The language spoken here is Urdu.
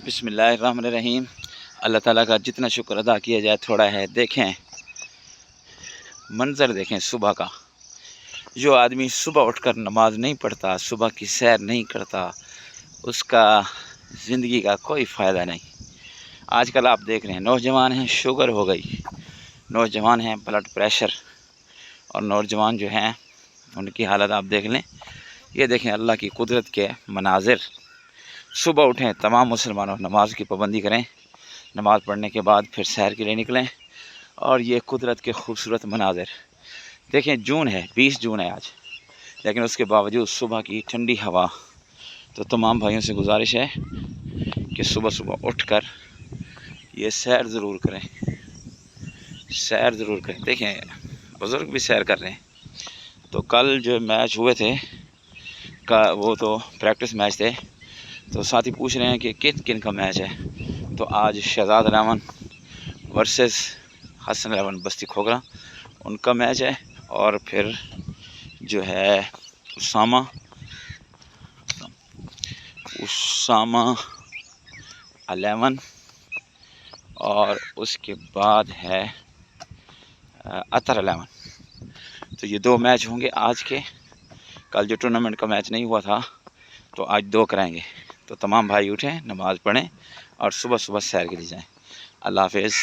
بسم اللہ الرحمن الرحیم۔ اللہ تعالیٰ کا جتنا شکر ادا کیا جائے تھوڑا ہے۔ دیکھیں منظر، دیکھیں صبح کا۔ جو آدمی صبح اٹھ کر نماز نہیں پڑھتا، صبح کی سیر نہیں کرتا، اس کا زندگی کا کوئی فائدہ نہیں۔ آج کل آپ دیکھ رہے ہیں نوجوان ہیں شوگر ہو گئی، نوجوان ہیں بلڈ پریشر، اور نوجوان جو ہیں ان کی حالت آپ دیکھ لیں۔ یہ دیکھیں اللہ کی قدرت کے مناظر۔ صبح اٹھیں تمام مسلمانوں، نماز کی پابندی کریں، نماز پڑھنے کے بعد پھر سیر کے لیے نکلیں، اور یہ قدرت کے خوبصورت مناظر دیکھیں۔ جون ہے، 20 جون ہے آج، لیکن اس کے باوجود صبح کی ٹھنڈی ہوا۔ تو تمام بھائیوں سے گزارش ہے کہ صبح صبح اٹھ کر یہ سیر ضرور کریں، سیر ضرور کریں۔ دیکھیں بزرگ بھی سیر کر رہے ہیں۔ تو کل جو میچ ہوئے تھے وہ تو پریکٹس میچ تھے، تو ساتھی پوچھ رہے ہیں کہ کن کن کا میچ ہے۔ تو آج شہزاد الیون ورسز حسن الیون بستی کھوکھرا ان کا میچ ہے، اور پھر جو ہے اسامہ الیون، اور اس کے بعد ہے اطہر الیون۔ تو یہ دو میچ ہوں گے آج کے۔ کل جو ٹورنامنٹ کا میچ نہیں ہوا تھا تو آج دو کرائیں گے۔ تو تمام بھائی اٹھیں، نماز پڑھیں، اور صبح صبح سیر کے لیے جائیں۔ اللہ حافظ۔